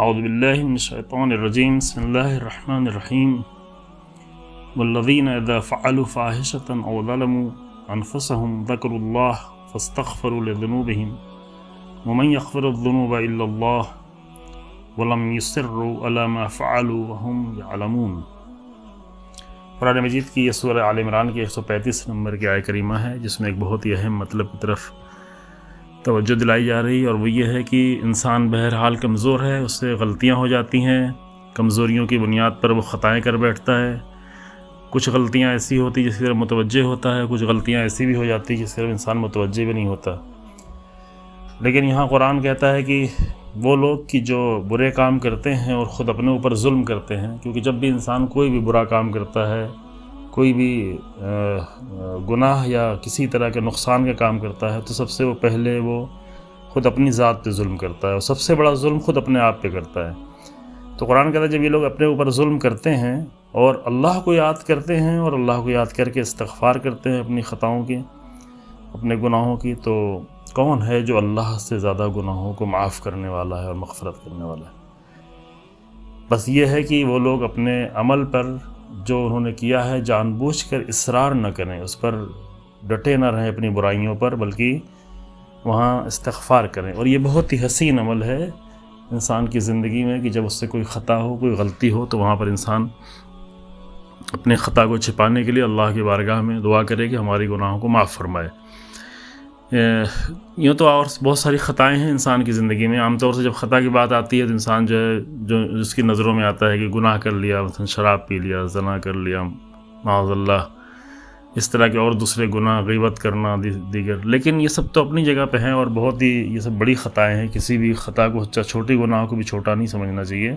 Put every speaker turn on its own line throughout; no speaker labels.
اعوذ باللہ من الشیطان الرجیم بسم اللہ الرحمن الرحیم والذین اذا فعلوا فاحشة او ظلموا انفسهم ذکروا اللہ فاستغفروا لذنوبهم ومن يغفر الذنوب الا اللہ ولم يصروا على ما فعلوا وهم يعلمون۔ قرآن مجید کی یہ سورہ آل عمران کی 135 نمبر کی آیہ کریمہ ہے، جس میں ایک بہت ہی اہم مطلب کی طرف توجہ دلائی جا رہی ہے، اور وہ یہ ہے کہ انسان بہرحال کمزور ہے، اس سے غلطیاں ہو جاتی ہیں، کمزوریوں کی بنیاد پر وہ خطائیں کر بیٹھتا ہے۔ کچھ غلطیاں ایسی ہوتی جس کی طرف متوجہ ہوتا ہے، کچھ غلطیاں ایسی بھی ہو جاتی جس کی طرف انسان متوجہ بھی نہیں ہوتا۔ لیکن یہاں قرآن کہتا ہے کہ وہ لوگ کہ جو برے کام کرتے ہیں اور خود اپنے اوپر ظلم کرتے ہیں، کیونکہ جب بھی انسان کوئی بھی برا کام کرتا ہے، کوئی بھی گناہ یا کسی طرح کے نقصان کا کام کرتا ہے، تو سب سے پہلے وہ خود اپنی ذات پہ ظلم کرتا ہے، اور سب سے بڑا ظلم خود اپنے آپ پہ کرتا ہے۔ تو قرآن کہتا ہے جب یہ لوگ اپنے اوپر ظلم کرتے ہیں اور اللہ کو یاد کرتے ہیں اور اللہ کو یاد کر کے استغفار کرتے ہیں اپنی خطاؤں کی، اپنے گناہوں کی، تو کون ہے جو اللہ سے زیادہ گناہوں کو معاف کرنے والا ہے اور مغفرت کرنے والا ہے۔ بس یہ ہے کہ وہ لوگ اپنے عمل پر جو انہوں نے کیا ہے جان بوجھ کر اصرار نہ کریں، اس پر ڈٹے نہ رہیں اپنی برائیوں پر، بلکہ وہاں استغفار کریں۔ اور یہ بہت ہی حسین عمل ہے انسان کی زندگی میں کہ جب اس سے کوئی خطا ہو، کوئی غلطی ہو، تو وہاں پر انسان اپنے خطا کو چھپانے کے لیے اللہ کی بارگاہ میں دعا کرے کہ ہماری گناہوں کو معاف فرمائے۔ یوں تو اور بہت ساری خطائیں ہیں انسان کی زندگی میں۔ عام طور سے جب خطا کی بات آتی ہے تو انسان جو اس کی نظروں میں آتا ہے کہ گناہ کر لیا، مثلا شراب پی لیا، زنا کر لیا، معاذ اللہ، اس طرح کے اور دوسرے گناہ، غیبت کرنا دیگر۔ لیکن یہ سب تو اپنی جگہ پہ ہیں اور بہت ہی یہ سب بڑی خطائیں ہیں، کسی بھی خطا کو، چھوٹی گناہ کو بھی چھوٹا نہیں سمجھنا چاہیے۔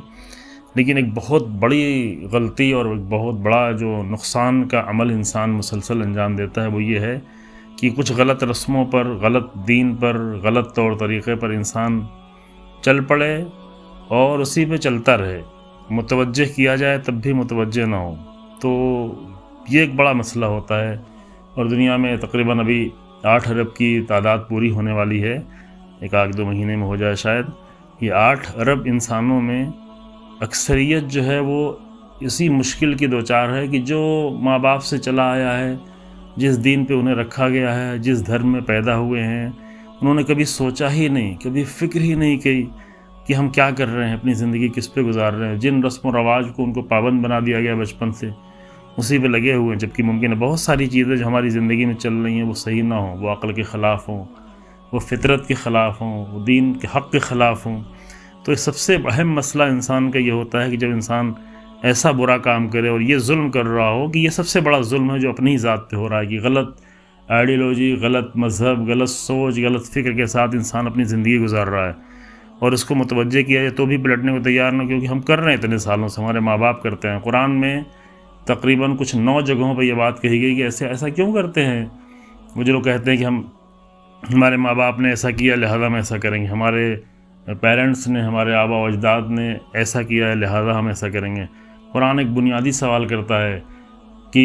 لیکن ایک بہت بڑی غلطی اور ایک بہت بڑا جو نقصان کا عمل انسان مسلسل انجام دیتا ہے وہ یہ ہے کہ کچھ غلط رسموں پر، غلط دین پر، غلط طور طریقے پر انسان چل پڑے اور اسی پہ چلتا رہے، متوجہ کیا جائے تب بھی متوجہ نہ ہو۔ تو یہ ایک بڑا مسئلہ ہوتا ہے، اور دنیا میں تقریباً ابھی 8 ارب کی تعداد پوری ہونے والی ہے، ایک آدھ 2 مہینے میں ہو جائے شاید۔ یہ 8 ارب انسانوں میں اکثریت جو ہے وہ اسی مشکل کی دوچار ہے کہ جو ماں باپ سے چلا آیا ہے، جس دین پہ انہیں رکھا گیا ہے، جس دھرم میں پیدا ہوئے ہیں، انہوں نے کبھی سوچا ہی نہیں، کبھی فکر ہی نہیں کی کہ ہم کیا کر رہے ہیں، اپنی زندگی کس پہ گزار رہے ہیں۔ جن رسم و رواج کو ان کو پابند بنا دیا گیا بچپن سے، اسی پہ لگے ہوئے ہیں، جبکہ ممکن ہے بہت ساری چیزیں جو ہماری زندگی میں چل رہی ہیں وہ صحیح نہ ہوں، وہ عقل کے خلاف ہوں، وہ فطرت کے خلاف ہوں، وہ دین کے حق کے خلاف ہوں۔ تو یہ سب سے اہم مسئلہ انسان کا یہ ہوتا ہے کہ جب انسان ایسا برا کام کرے اور یہ ظلم کر رہا ہو، کہ یہ سب سے بڑا ظلم ہے جو اپنی ہی ذات پہ ہو رہا ہے، کہ غلط آئیڈیالوجی، غلط مذہب، غلط سوچ، غلط فکر کے ساتھ انسان اپنی زندگی گزار رہا ہے، اور اس کو متوجہ کیا جائے تو بھی پلٹنے کو تیار نہ، کیونکہ ہم کر رہے ہیں اتنے سالوں سے، ہمارے ماں باپ کرتے ہیں۔ قرآن میں تقریباً کچھ 9 جگہوں پہ یہ بات کہی گئی کہ ایسا کیوں کرتے ہیں۔ وہ جو لوگ کہتے ہیں کہ ہمارے ماں باپ نے ایسا کیا لہذا ہم ایسا کریں گے، ہمارے پیرنٹس نے، ہمارے آبا و اجداد نے ایسا کیا ہے لہذا ہم ایسا کریں گے۔ قرآن ایک بنیادی سوال کرتا ہے کہ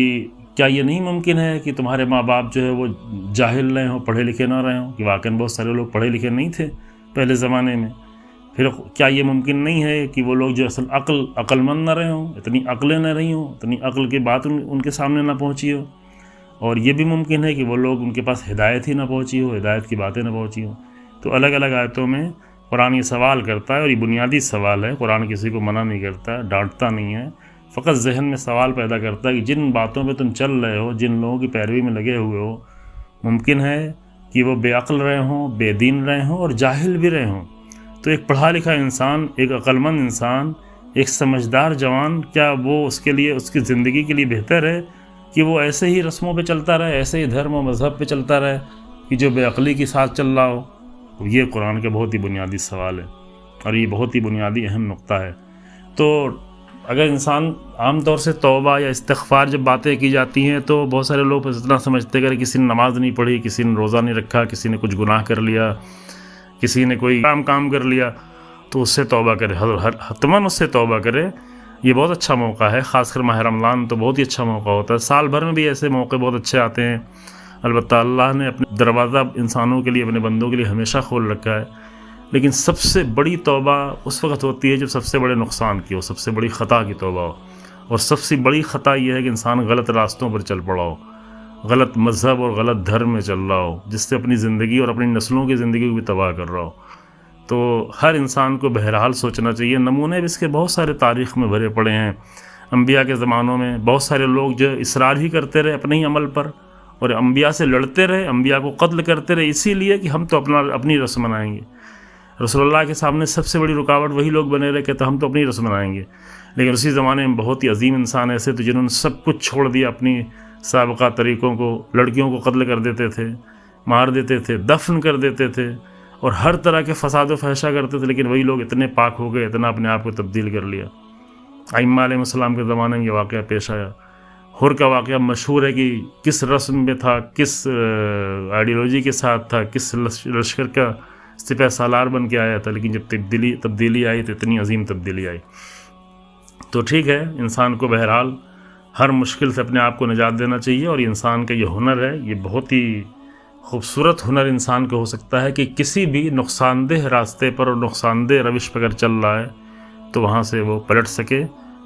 کیا یہ نہیں ممکن ہے کہ تمہارے ماں باپ جو ہے وہ جاہل رہے ہوں، پڑھے لکھے نہ رہے ہوں، کہ واقعاً بہت سارے لوگ پڑھے لکھے نہیں تھے پہلے زمانے میں۔ پھر کیا یہ ممکن نہیں ہے کہ وہ لوگ جو اصل عقل مند نہ رہے ہوں، اتنی عقلیں نہ رہی ہوں، اتنی عقل کی بات ان کے سامنے نہ پہنچی ہو؟ اور یہ بھی ممکن ہے کہ وہ لوگ ان کے پاس ہدایت ہی نہ پہنچی ہو، ہدایت کی باتیں نہ پہنچی ہوں۔ تو الگ الگ آیتوں میں قرآن یہ سوال کرتا ہے، اور یہ بنیادی سوال ہے۔ قرآن کسی کو منع نہیں کرتا، ڈانٹتا نہیں ہے، فقط ذہن میں سوال پیدا کرتا ہے کہ جن باتوں پہ تم چل رہے ہو، جن لوگوں کی پیروی میں لگے ہوئے ہو، ممکن ہے کہ وہ بے عقل رہے ہوں، بے دین رہے ہوں اور جاہل بھی رہے ہوں۔ تو ایک پڑھا لکھا انسان، ایک عقلمند انسان، ایک سمجھدار جوان، کیا وہ اس کے لیے، اس کی زندگی کے لیے بہتر ہے کہ وہ ایسے ہی رسموں پہ چلتا رہے، ایسے ہی دھرم و مذہب پہ چلتا رہے کہ جو بے عقلی کے ساتھ چل رہا ہو؟ یہ قرآن کا بہت ہی بنیادی سوال ہے، اور یہ بہت ہی بنیادی اہم نقطہ ہے۔ تو اگر انسان عام طور سے توبہ یا استغفار جب باتیں کی جاتی ہیں تو بہت سارے لوگ اتنا سمجھتے کہ کسی نے نماز نہیں پڑھی، کسی نے روزہ نہیں رکھا، کسی نے کچھ گناہ کر لیا، کسی نے کوئی کام کر لیا تو اس سے توبہ کرے، حتماً اس سے توبہ کرے۔ یہ بہت اچھا موقع ہے، خاص کر ماہ رمضان تو بہت ہی اچھا موقع ہوتا ہے۔ سال بھر میں بھی ایسے موقع بہت اچھے آتے ہیں، البتہ اللہ نے اپنے دروازہ انسانوں کے لیے، اپنے بندوں کے لیے ہمیشہ کھول رکھا ہے۔ لیکن سب سے بڑی توبہ اس وقت ہوتی ہے جب سب سے بڑے نقصان کی ہو، سب سے بڑی خطا کی توبہ ہو. اور سب سے بڑی خطا یہ ہے کہ انسان غلط راستوں پر چل پڑا ہو، غلط مذہب اور غلط دھرم میں چل رہا ہو، جس سے اپنی زندگی اور اپنی نسلوں کی زندگی کو بھی تباہ کر رہا ہو. تو ہر انسان کو بہرحال سوچنا چاہیے. نمونے بھی اس کے بہت سارے تاریخ میں بھرے پڑے ہیں. انبیاء کے زمانوں میں بہت سارے لوگ جو اصرار ہی کرتے رہے اپنے ہی عمل پر، اور انبیاء سے لڑتے رہے، انبیاء کو قتل کرتے رہے اسی لیے کہ ہم تو اپنی رسم منائیں گے. رسول اللہ کے سامنے سب سے بڑی رکاوٹ وہی لوگ بنے رہے کہ تو ہم تو اپنی رسم منائیں گے. لیکن اسی زمانے میں بہت ہی عظیم انسان ایسے تھے جنہوں نے سب کچھ چھوڑ دیا، اپنی سابقہ طریقوں کو. لڑکیوں کو قتل کر دیتے تھے، مار دیتے تھے، دفن کر دیتے تھے، اور ہر طرح کے فساد و فحشہ کرتے تھے. لیکن وہی لوگ اتنے پاک ہو گئے، اتنا اپنے آپ کو تبدیل کر لیا. ائمہ علیہ السلام کے زمانے میں یہ واقعہ پیش آیا. ہر کا واقعہ مشہور ہے کہ کس رسم میں تھا، کس آئیڈیالوجی کے ساتھ تھا، کس لشکر کا سپہ سالار بن کے آیا تھا. لیکن جب تبدیلی آئی تو اتنی عظیم تبدیلی آئی. تو ٹھیک ہے، انسان کو بہرحال ہر مشکل سے اپنے آپ کو نجات دینا چاہیے. اور یہ انسان کا یہ ہنر ہے، یہ بہت ہی خوبصورت ہنر انسان کو ہو سکتا ہے کہ کسی بھی نقصان دہ راستے پر اور نقصان دہ روش پر اگر چل رہا ہے تو وہاں سے وہ پلٹ سکے.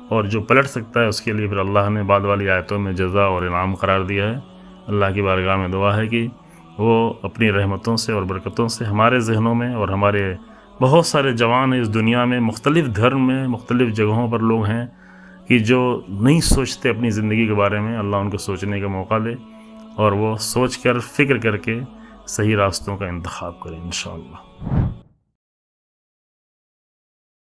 اور جو پلٹ سکتا ہے اس کے لیے پھر اللہ نے بعد والی آیتوں میں جزا اور انعام قرار دیا ہے. اللہ کی بارگاہ میں دعا ہے کہ وہ اپنی رحمتوں سے اور برکتوں سے ہمارے ذہنوں میں، اور ہمارے بہت سارے جوان ہیں اس دنیا میں، مختلف دھرم میں، مختلف جگہوں پر لوگ ہیں کہ جو نہیں سوچتے اپنی زندگی کے بارے میں، اللہ ان کو سوچنے کا موقع دے اور وہ سوچ کر فکر کر کے صحیح راستوں کا انتخاب کریں انشاءاللہ.